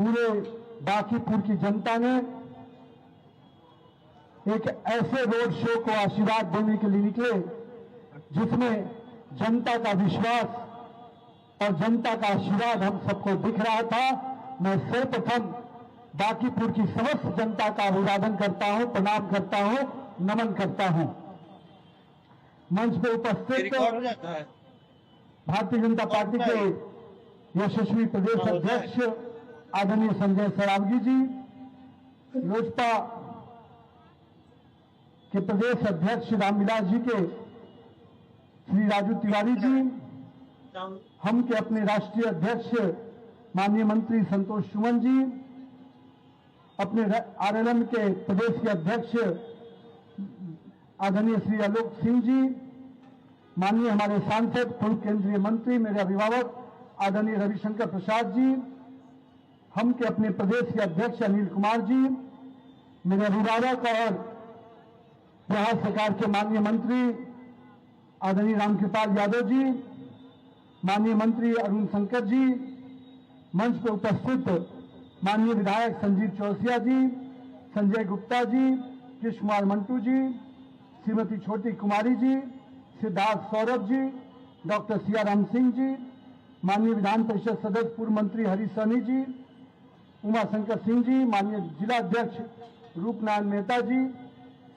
पूरे बांकीपुर की जनता ने एक ऐसे रोड शो को आशीर्वाद देने के लिए निकले जिसमें जनता का विश्वास और जनता का आशीर्वाद हम सबको दिख रहा था। मैं सर्वप्रथम बांकीपुर की समस्त जनता का अभिवादन करता हूं, प्रणाम करता हूं, नमन करता हूं। मंच पर उपस्थित भारतीय जनता पार्टी के यशस्वी प्रदेश अध्यक्ष आदरणीय संजय सरावगी जी, लोजपा के प्रदेश अध्यक्ष रामविलास जी के श्री राजू तिवारी जी, हम के अपने राष्ट्रीय अध्यक्ष माननीय मंत्री संतोष सुमन जी, अपने आरएलएम के प्रदेश के अध्यक्ष आदरणीय श्री आलोक सिंह जी, माननीय हमारे सांसद पूर्व केंद्रीय मंत्री मेरे अभिभावक आदरणीय रविशंकर प्रसाद जी, हम के अपने प्रदेश के अध्यक्ष अनिल कुमार जी, मेरे अभिभावक और बिहार सरकार के माननीय मंत्री आदरणीय रामकृपाल यादव जी, माननीय मंत्री अरुण शंकर जी, मंच पर उपस्थित माननीय विधायक संजीव चौरसिया जी, संजय गुप्ता जी, कृष्ण कुमार मंटू जी, श्रीमती छोटी कुमारी जी, सिद्धार्थ सौरभ जी, डॉक्टर सियाराम सिंह जी, माननीय विधान परिषद सदस्य पूर्व मंत्री हरी सहनी जी, उमाशंकर सिंह जी, माननीय जिला अध्यक्ष रूपनारायण मेहता जी,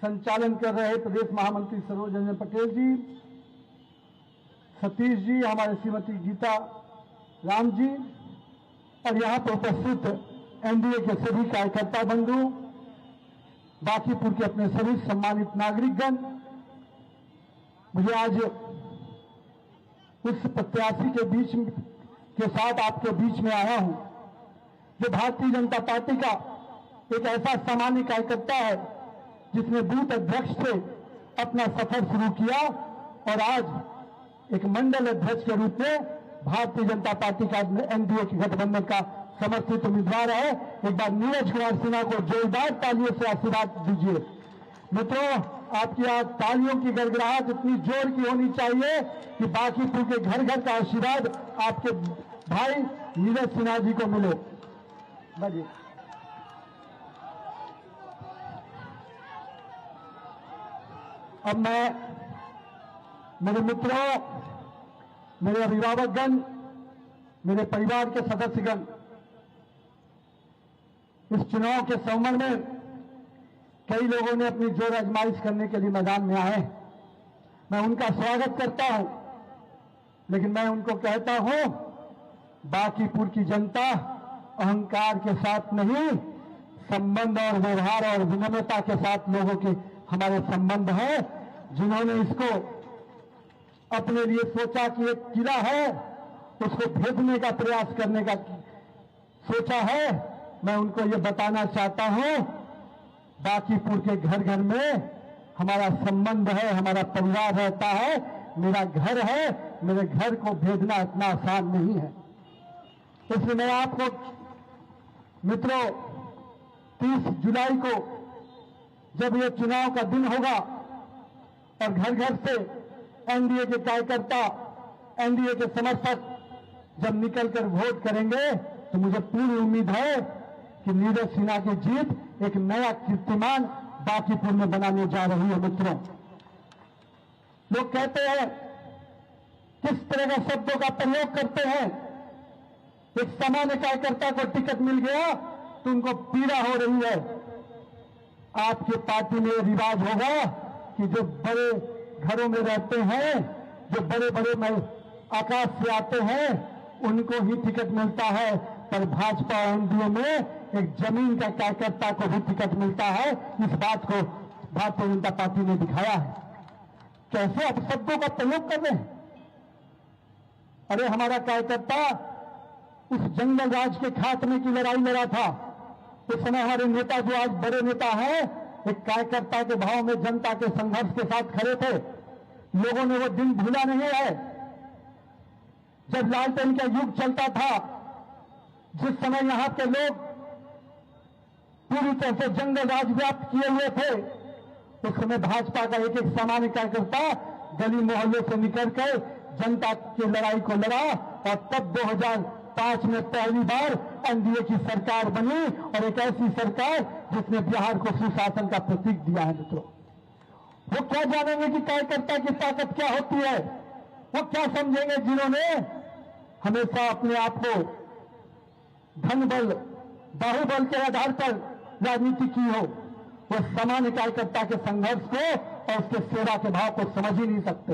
संचालन कर रहे प्रदेश महामंत्री सरोज रंजन पटेल जी, सतीश जी, हमारे श्रीमती गीता राम जी और यहाँ पर उपस्थित एनडीए के सभी कार्यकर्ता बंधु, बांकीपुर के अपने सभी सम्मानित नागरिकगण, मुझे आज उस प्रत्याशी के बीच के साथ आपके बीच में आया हूं जो भारतीय जनता पार्टी का एक ऐसा सामान्य कार्यकर्ता है जिसने बूथ अध्यक्ष से अपना सफर शुरू किया और आज एक मंडल अध्यक्ष के रूप में भारतीय जनता पार्टी का एनडीए के गठबंधन का समर्थित उम्मीदवार है। एक बार नीरज कुमार सिन्हा को जोरदार तालियों से आशीर्वाद दीजिए। मित्रों, आपकी आज तालियों की गड़गड़ाहट इतनी जोर की होनी चाहिए कि बांकीपुर के घर घर का आशीर्वाद आपके भाई नीरज सिन्हा जी को मिले। बजिए। अब मैं मेरे मित्रों, मेरे अभिभावकगण, मेरे परिवार के सदस्यगण, इस चुनाव के संबंध में कई लोगों ने अपनी जोर आजमाइश करने के लिए मैदान में आए। मैं उनका स्वागत करता हूं, लेकिन मैं उनको कहता हूं बांकीपुर की जनता अहंकार के साथ नहीं, संबंध और व्यवहार और विनम्रता के साथ लोगों के हमारे संबंध हैं। जिन्होंने इसको अपने लिए सोचा कि एक किला है, उसको भेदने का प्रयास करने का सोचा है, मैं उनको ये बताना चाहता हूं बांकीपुर के घर घर में हमारा संबंध है, हमारा परिवार रहता है, मेरा घर है, मेरे घर को भेदना इतना आसान नहीं है। इसलिए मैं आपको मित्रों 30 जुलाई को जब ये चुनाव का दिन होगा और घर घर से एनडीए के कार्यकर्ता, एनडीए के समर्थक जब निकलकर वोट करेंगे तो मुझे पूरी उम्मीद है कि नीरज सिन्हा की जीत एक नया कीर्तिमान बांकीपुर में बनाने जा रही है। मित्रों, लोग कहते हैं किस तरह के शब्दों का प्रयोग करते हैं। एक सामान्य कार्यकर्ता को टिकट मिल गया तो उनको पीड़ा हो रही है। आपकी पार्टी में रिवाज होगा कि जो बड़े घरों में रहते हैं, जो बड़े बड़े आकाश से आते हैं, उनको ही टिकट मिलता है, पर भाजपा एनडीए में एक जमीन का कार्यकर्ता को भी टिकट मिलता है। इस बात को भारतीय जनता पार्टी ने दिखाया है। कैसे आप शब्दों का प्रयोग कर रहे हैं। अरे हमारा कार्यकर्ता उस जंगल राज के खात्मे की लड़ाई लड़ा था। उस समय हमारे नेता जो आज बड़े नेता हैं, एक कार्यकर्ता के भाव में जनता के संघर्ष के साथ खड़े थे। लोगों ने वो दिन भूला नहीं है जब लालटेन का युग चलता था, जिस समय यहां के लोग पूरी तरह से जंगल राज व्याप्त किए हुए थे। उस समय भाजपा का एक एक सामान्य कार्यकर्ता गली मोहल्ले से निकलकर जनता की लड़ाई को लड़ा और तब 2005 में पहली बार एनडीए की सरकार बनी और एक ऐसी सरकार जिसने बिहार को सुशासन का प्रतीक दिया है मित्रों। वो क्या जानेंगे कि कार्यकर्ता की ताकत क्या होती है? वो क्या समझेंगे जिन्होंने हमेशा अपने आप को धन बल बाहुबल के आधार पर राजनीति की हो? वो सामान्य कार्यकर्ता के संघर्ष को और उसके सेवा के भाव को समझ ही नहीं सकते।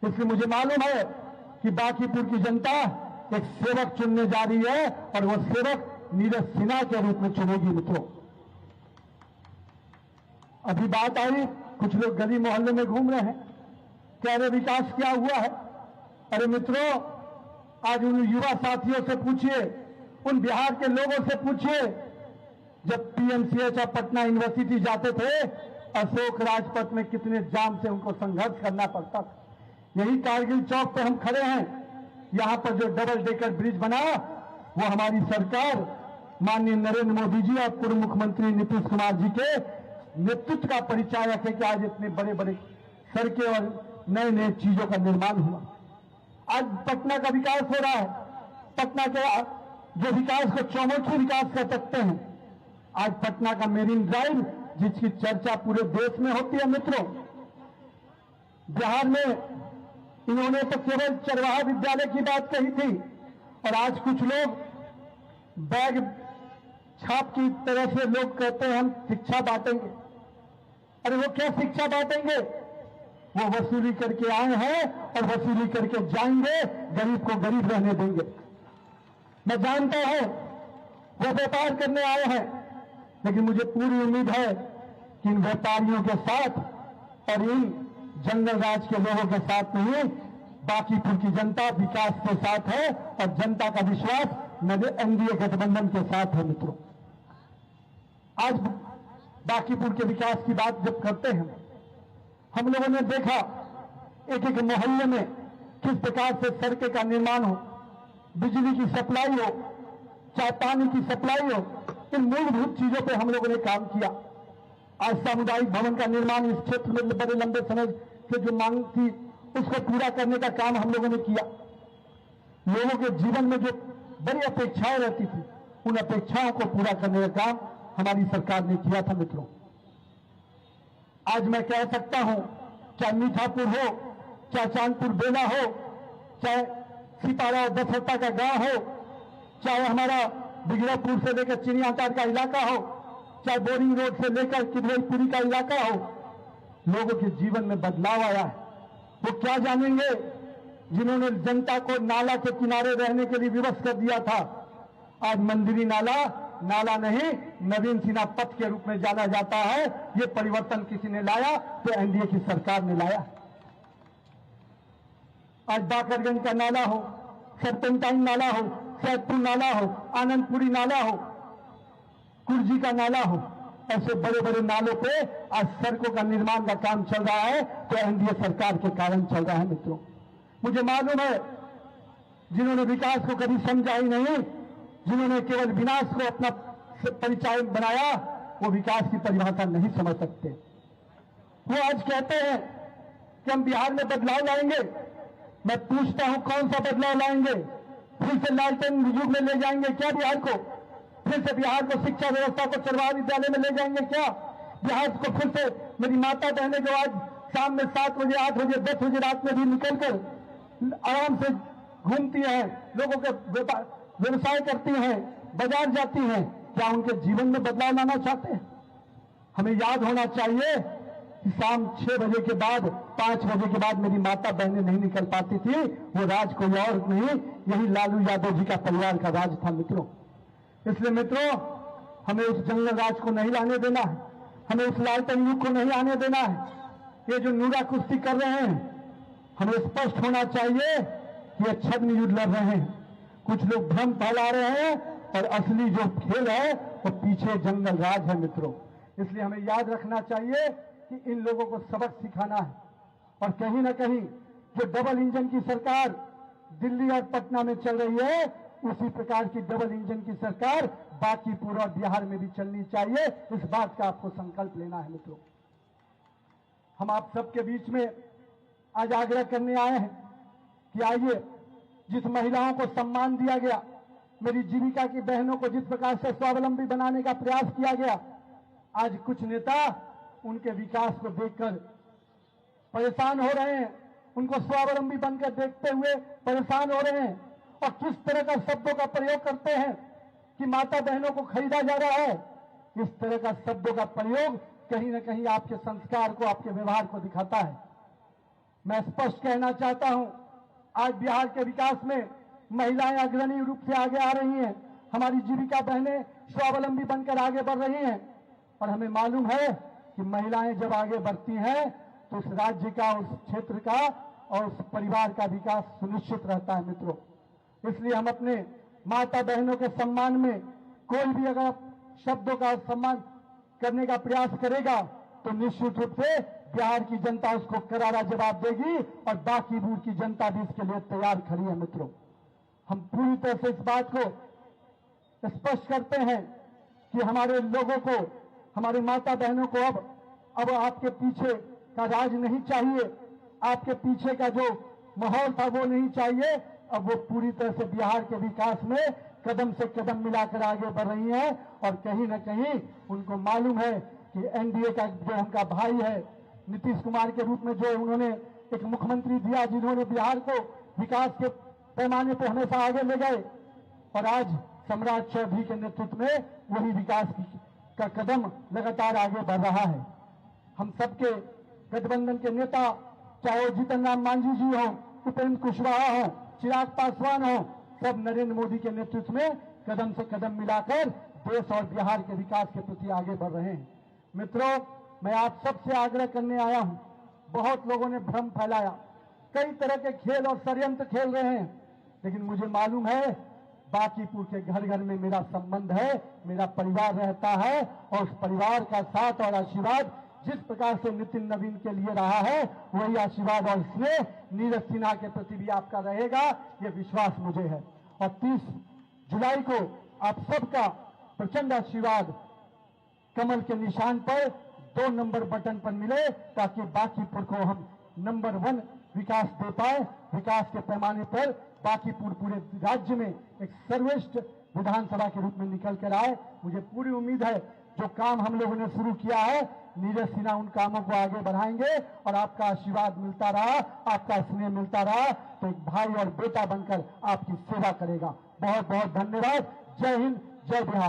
इसलिए मुझे मालूम है कि बांकीपुर की जनता एक सेवक चुनने जा रही है और वो सेवक नीरज सिन्हा के रूप में चुनेगी मित्रों। अभी बात आई, कुछ लोग गली मोहल्ले में घूम रहे हैं, कह रहे विकास क्या हुआ है। अरे मित्रों, आज उन युवा साथियों से पूछिए, उन बिहार के लोगों से पूछिए, जब पीएमसीएच और पटना यूनिवर्सिटी जाते थे अशोक राजपथ में कितने जाम से उनको संघर्ष करना पड़ता था। यही कारगिल चौक पर हम खड़े हैं, यहां पर जो डबल डेकर ब्रिज बना वो हमारी सरकार माननीय नरेंद्र मोदी जी और पूर्व मुख्यमंत्री नीतीश कुमार जी के नेतृत्व का परिचय है कि आज इतने बड़े बड़े सड़कें और नए नए चीजों का निर्माण हुआ। आज पटना का विकास हो रहा है। पटना के जो विकास को चौमुखी विकास कर सकते हैं, आज पटना का मेरीन ड्राइव जिसकी चर्चा पूरे देश में होती है मित्रों। बिहार में इन्होंने तो केवल चरवाहा विद्यालय की बात कही थी और आज कुछ लोग बैग छाप की तरह से लोग कहते हैं हम शिक्षा बांटेंगे। अरे वो क्या शिक्षा बांटेंगे? वो वसूली करके आए हैं और वसूली करके जाएंगे, गरीब को गरीब रहने देंगे। मैं जानता हूं वो व्यापार करने आए हैं, लेकिन मुझे पूरी उम्मीद है कि इन व्यापारियों के साथ और इन जंगल राज के लोगों के साथ नहीं, बांकीपुर की जनता विकास के साथ है और जनता का विश्वास मेरे एनडीए गठबंधन के साथ है मित्रों। आज बांकीपुर के विकास की बात जब करते हैं, हम लोगों ने देखा एक एक मोहल्ले में किस प्रकार से सड़कें का निर्माण हो, बिजली की सप्लाई हो, चाहे पानी की सप्लाई हो, इन मूलभूत चीजों पे हम लोगों ने काम किया। आज सामुदायिक भवन का निर्माण इस क्षेत्र में बड़े लंबे समय से जो मांग थी उसको पूरा करने का काम हम लोगों ने किया। लोगों के जीवन में जो बड़ी अपेक्षाएं रहती थी, उन अपेक्षाओं को पूरा करने का काम हमारी सरकार ने किया था मित्रों। आज मैं कह सकता हूं, चाहे मीठापुर हो, चाहे चांदपुर बेला हो, चाहे सिपारा और दसहत्ता का गांव हो, चाहे हमारा बिगड़ापुर से लेकर चिड़ियाघर का इलाका हो, चाहे बोरिंग रोड से लेकर किदवईपुरी का इलाका हो, लोगों के जीवन में बदलाव आया है। वो क्या जानेंगे जिन्होंने जनता को नाला के किनारे रहने के लिए विवश कर दिया था। आज मंदिरी नाला नाला नहीं, नवीन सिन्हा पथ के रूप में जाना जाता है। ये परिवर्तन किसी ने लाया तो एनडीए की सरकार ने लाया। आज बाकरगंज का नाला हो, सरपंटाइन नाला हो, सैदपुर नाला हो, आनंदपुरी नाला हो, कुर्जी का नाला हो, ऐसे बड़े बड़े नालों पे आज सड़कों का निर्माण का काम चल रहा है तो एनडीए सरकार के कारण चल रहा है मित्रों। मुझे मालूम है जिन्होंने विकास को कभी समझा ही नहीं, जिन्होंने केवल विनाश को अपना परिचय बनाया, वो विकास की परिभाषा नहीं समझ सकते। वो आज कहते हैं कि हम बिहार में बदलाव लाएंगे। मैं पूछता हूं कौन सा बदलाव लाएंगे? फिर से लालटेन युग में ले जाएंगे क्या बिहार को? फिर से बिहार को शिक्षा व्यवस्था को चरवाहा विद्यालय में ले जाएंगे क्या? बिहार को फिर से मेरी माता बहनें जो आज शाम में 7 बजे 8 बजे 10 बजे रात में भी निकलकर आराम से घूमती हैं, लोगों के व्यवसाय करती हैं, बाजार जाती हैं, क्या उनके जीवन में बदलाव लाना चाहते हैं? हमें याद होना चाहिए कि शाम 6 बजे के बाद 5 बजे के बाद मेरी माता बहनें नहीं निकल पाती थी। वो राज कोई और नहीं, यही लालू यादव जी का परिवार का राज था मित्रों। इसलिए मित्रों, हमें उस जंगल राज को नहीं लाने देना है, हमें उस लालटेन युग को नहीं आने देना है। ये जो नूरा कुश्ती कर रहे हैं, हमें स्पष्ट होना चाहिए कि ये छद्म युद्ध लड़ रहे हैं। कुछ लोग भ्रम फैला रहे हैं और असली जो खेल है वो पीछे जंगल राज है मित्रों। इसलिए हमें याद रखना चाहिए कि इन लोगों को सबक सिखाना है। और कहीं ना कहीं जो डबल इंजन की सरकार दिल्ली और पटना में चल रही है, उसी प्रकार की डबल इंजन की सरकार बांकीपुर और बिहार में भी चलनी चाहिए। इस बात का आपको संकल्प लेना है मित्रों। हम आप सबके बीच में आज आग्रह करने आए हैं कि आइए जिस महिलाओं को सम्मान दिया गया, मेरी जीविका की बहनों को जिस प्रकार से स्वावलंबी बनाने का प्रयास किया गया, आज कुछ नेता उनके विकास को देखकर परेशान हो रहे हैं, उनको स्वावलंबी बनकर देखते हुए परेशान हो रहे हैं और किस तरह का शब्दों का प्रयोग करते हैं कि माता बहनों को खरीदा जा रहा है। इस तरह का शब्दों का प्रयोग कहीं ना कहीं आपके संस्कार को, आपके व्यवहार को दिखाता है। मैं स्पष्ट कहना चाहता हूं, आज बिहार के विकास में महिलाएं अग्रणी रूप से आगे आ रही हैं, हमारी जीविका बहनें स्वावलंबी बनकर आगे बढ़ रही हैं और हमें मालूम है कि महिलाएं जब आगे बढ़ती हैं तो उस राज्य का, उस क्षेत्र का और उस परिवार का विकास सुनिश्चित रहता है। मित्रों, इसलिए हम अपने माता बहनों के सम्मान में कोई भी अगर शब्दों का सम्मान करने का प्रयास करेगा तो निश्चित रूप से बिहार की जनता उसको करारा जवाब देगी और बाकी बूढ़ की जनता भी इसके लिए तैयार खड़ी है। मित्रों, हम पूरी तरह से इस बात को स्पष्ट करते हैं कि हमारे लोगों को, हमारे माता बहनों को अब आपके पीछे का राज नहीं चाहिए, आपके पीछे का जो माहौल था वो नहीं चाहिए। अब वो पूरी तरह से बिहार के विकास में कदम से कदम मिलाकर आगे बढ़ रही हैं और कहीं ना कहीं उनको मालूम है कि एनडीए का जो उनका भाई है नीतीश कुमार के रूप में जो उन्होंने एक मुख्यमंत्री दिया, जिन्होंने बिहार को विकास के पैमाने पर हमेशा आगे ले गए और आज सम्राट चौधरी के नेतृत्व में वही विकास का कदम लगातार आगे बढ़ रहा है। हम सबके गठबंधन के नेता, चाहे वो जीतन राम मांझी जी हो, उपेंद्र कुशवाहा हो, चिराग पासवान हो, सब नरेंद्र मोदी के नेतृत्व में कदम से कदम मिलाकर देश और बिहार के विकास के प्रति आगे बढ़ रहे हैं। मित्रों, मैं आप सबसे आग्रह करने आया हूं, बहुत लोगों ने भ्रम फैलाया, कई तरह के खेल और षड्यंत्र खेल रहे हैं, लेकिन मुझे मालूम है बाकीपुर के घर घर में मेरा संबंध है, मेरा परिवार रहता है और उस परिवार का साथ और आशीर्वाद जिस प्रकार से नितिन नवीन के लिए रहा है वही आशीर्वाद और स्नेह नीरज सिन्हा के प्रति भी आपका रहेगा, ये विश्वास मुझे है। और 30 जुलाई को आप सबका प्रचंड आशीर्वाद कमल के निशान पर 2 नंबर बटन पर मिले ताकि बाकीपुर को हम नंबर 1 विकास दे पाए। विकास के पैमाने पर बाकीपुर पूरे राज्य में एक सर्वश्रेष्ठ विधानसभा के रूप में निकल कर आए। मुझे पूरी उम्मीद है जो काम हम लोगों ने शुरू किया है, नीरज सिन्हा उन कामों को आगे बढ़ाएंगे और आपका आशीर्वाद मिलता रहा, आपका स्नेह मिलता रहा तो एक भाई और बेटा बनकर आपकी सेवा करेगा। बहुत बहुत धन्यवाद। जय हिंद, जय बिहार।